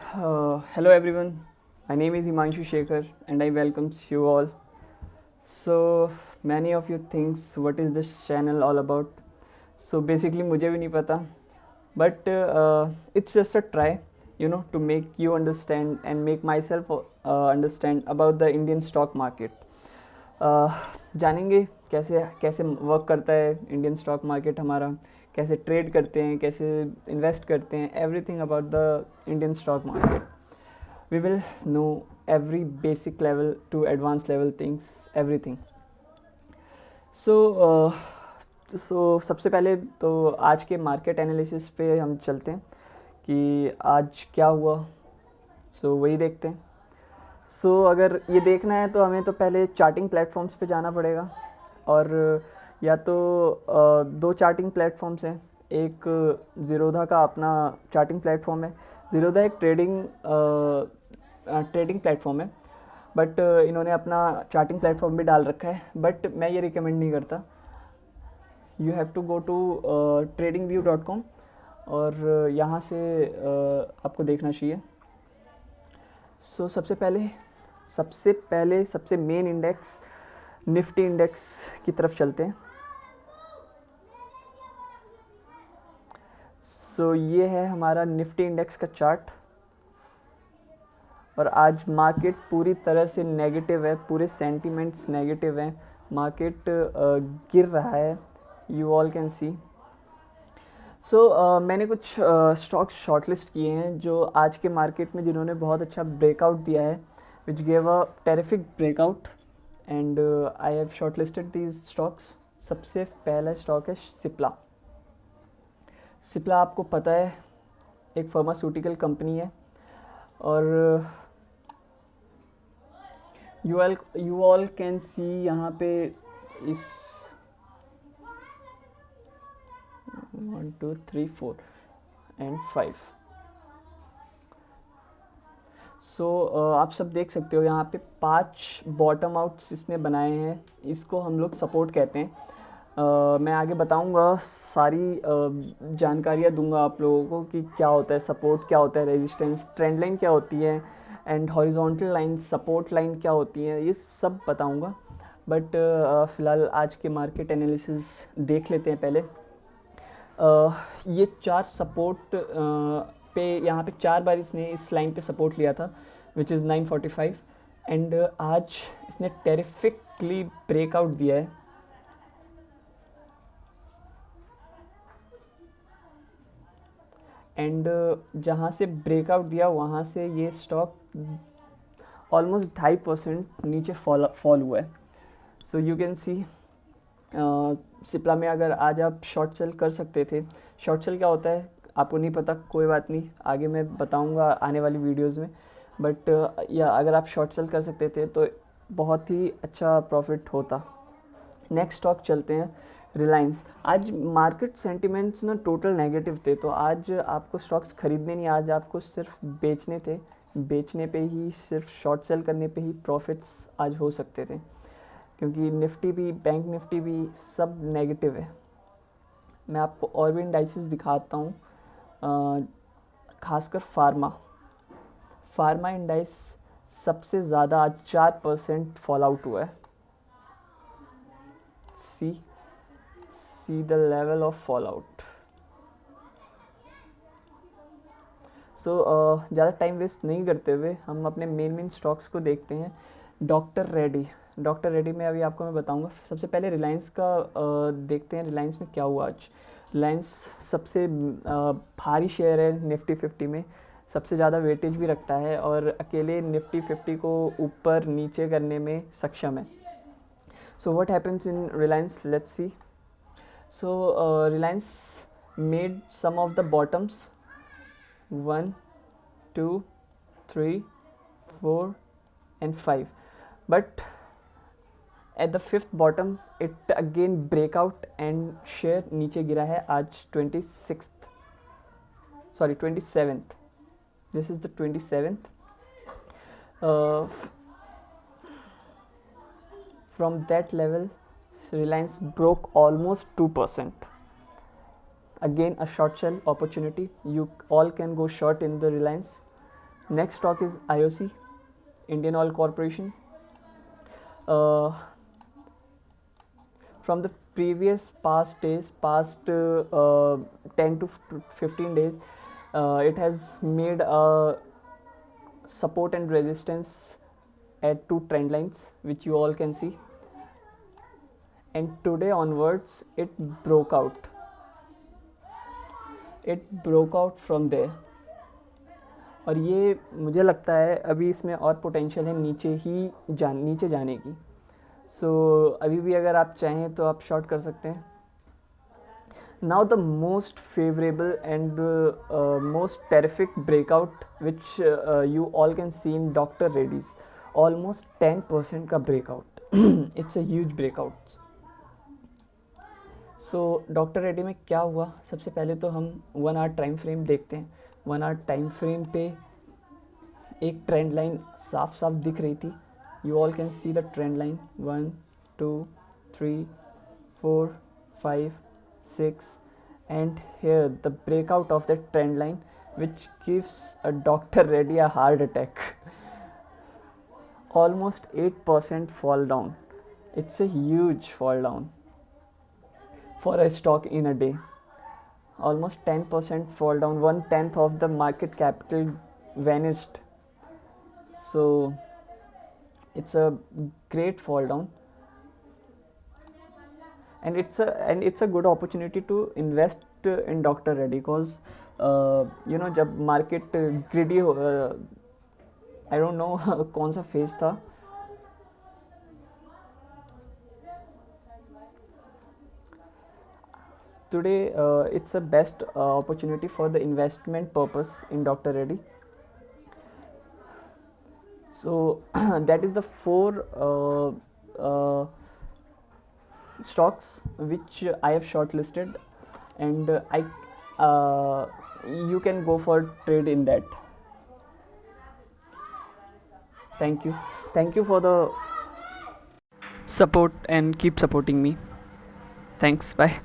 Hello everyone, my name is Himanshu Shekhar and I welcomes you all. So many of you thinks what is this channel all about? So basically मुझे भी नहीं पता, but it's just a try, to make you understand and make myself understand about the Indian stock market. uh, जानेंगे कैसे कैसे work करता है Indian stock market हमारा, कैसे ट्रेड करते हैं, कैसे इन्वेस्ट करते हैं, everything about the Indian stock market. We will know every basic level to advanced level things, everything. So सबसे पहले तो आज के मार्केट एनालिसिस पे हम चलते हैं कि आज क्या हुआ. वही देखते हैं. अगर ये देखना है तो हमें तो पहले चार्टिंग प्लेटफॉर्म्स पे जाना पड़ेगा. और या तो दो चार्टिंग प्लेटफॉर्म्स हैं. एक ज़ीरोधा का अपना चार्टिंग प्लेटफॉर्म है. ज़ीरोधा एक ट्रेडिंग प्लेटफॉर्म है, बट इन्होंने अपना चार्टिंग प्लेटफॉर्म भी डाल रखा है, बट मैं ये रिकमेंड नहीं करता. You have to go to tradingview.com और यहाँ से आपको देखना चाहिए. सबसे मेन इंडेक्स निफ्टी इंडेक्स की तरफ चलते हैं. ये है हमारा निफ्टी इंडेक्स का चार्ट. और आज मार्केट पूरी तरह से नेगेटिव है, पूरे सेंटीमेंट्स नेगेटिव हैं. मार्केट गिर रहा है, यू ऑल कैन सी. मैंने कुछ स्टॉक्स शॉर्टलिस्ट किए हैं जो आज के मार्केट में जिन्होंने बहुत अच्छा ब्रेकआउट दिया है, which gave a terrific breakout, and I have shortlisted these stocks. सबसे पहला स्टॉक है सिप्ला. सिप्ला आपको पता है एक फार्मास्यूटिकल कंपनी है. और यू ऑल कैन सी यहाँ पे इस 1 2 3 4 एंड 5. आप सब देख सकते हो यहाँ पे 5 बॉटम आउट्स इसने बनाए हैं. इसको हम लोग सपोर्ट कहते हैं. मैं आगे बताऊंगा, सारी जानकारियाँ दूंगा आप लोगों को कि क्या होता है सपोर्ट, क्या होता है रेजिस्टेंस, ट्रेंड लाइन क्या होती है, and horizontal line, support line क्या होती है, ये सब बताऊंगा. बट फ़िलहाल आज के मार्केट एनालिसिस देख लेते हैं पहले. ये 4 सपोर्ट पे यहाँ पे 4 बार इसने इस लाइन पे सपोर्ट लिया था, विच इज़ 945, एंड आज इसने टेरिफिकली ब्रेकआउट दिया है. एंड जहाँ से ब्रेकआउट दिया वहाँ से ये स्टॉक ऑलमोस्ट 2.5% नीचे फॉल हुआ है. यू कैन सी सिप्ला में अगर आज आप शॉर्ट सेल कर सकते थे. शॉर्ट सेल क्या होता है आपको नहीं पता, कोई बात नहीं, आगे मैं बताऊंगा आने वाली वीडियोस में. बट या अगर आप शॉर्ट सेल कर सकते थे तो बहुत ही अच्छा प्रॉफिट होता. नेक्स्ट स्टॉक चलते हैं रिलायंस. आज मार्केट सेंटिमेंट्स ना टोटल नेगेटिव थे, तो आज आपको स्टॉक्स खरीदने नहीं, आज आपको सिर्फ बेचने थे. बेचने पे ही, सिर्फ शॉर्ट सेल करने पे ही प्रॉफिट्स आज हो सकते थे, क्योंकि निफ्टी भी, बैंक निफ्टी भी सब नेगेटिव है. मैं आपको और भी इंडाइसिस दिखाता हूँ. खासकर फार्मा इंडाइस सबसे ज़्यादा आज 4% फॉल आउट हुआ है. See the level of fall out. ज़्यादा टाइम वेस्ट नहीं करते हुए हम अपने मेन स्टॉक्स को देखते हैं. डॉक्टर रेड्डी में अभी आपको मैं बताऊंगा. सबसे पहले रिलायंस का देखते हैं रिलायंस में क्या हुआ आज. रिलायंस सबसे भारी शेयर है निफ्टी 50 में, सबसे ज़्यादा वेटेज भी रखता है और अकेले निफ्टी 50 को ऊपर नीचे करने में सक्षम है. What happens in Reliance, let's see. Reliance made some of the bottoms 1 2 3 4 and 5, but at the fifth bottom it again breakout and share नीचे गिरा है आज 27th. This is the 27th. From that level Reliance broke almost 2%. Again a short sell opportunity, you all can go short in the Reliance. Next stock is IOC, Indian Oil Corporation. From the previous past days, past 10 to 15 days, it has made a support and resistance at two trend lines, which you all can see, and today onwards it broke out from there. और ये मुझे लगता है अभी इसमें और potential है नीचे जाने की. सो अभी भी अगर आप चाहें तो आप शॉर्ट कर सकते हैं. Now the most favorable and most terrific breakout which you all can see in Dr. Reddy's, almost 10% का breakout. It's a huge breakout. So doctor Reddy में क्या हुआ, सबसे पहले तो हम 1 आवर टाइम फ्रेम देखते हैं. 1 आवर टाइम फ्रेम पे एक ट्रेंड लाइन साफ साफ दिख रही थी. You all can see the trend line 1 2 3 4 5 6 and here the breakout of that trend line which gives a Dr. Reddy a heart attack. Almost 8% fall down. It's a huge fall down for a stock in a day. Almost 10% fall down, 1/10 of the market capital vanished. So it's a great fall down, and it's a good opportunity to invest in Dr. Reddy, because जब market greedy हो, I don't know कौन सा phase था. Today it's a best opportunity for the investment purpose in Dr. Reddy. So that is the 4 stocks which I have shortlisted, and you can go for trade in that. Thank you for the support and keep supporting me. Thanks, bye.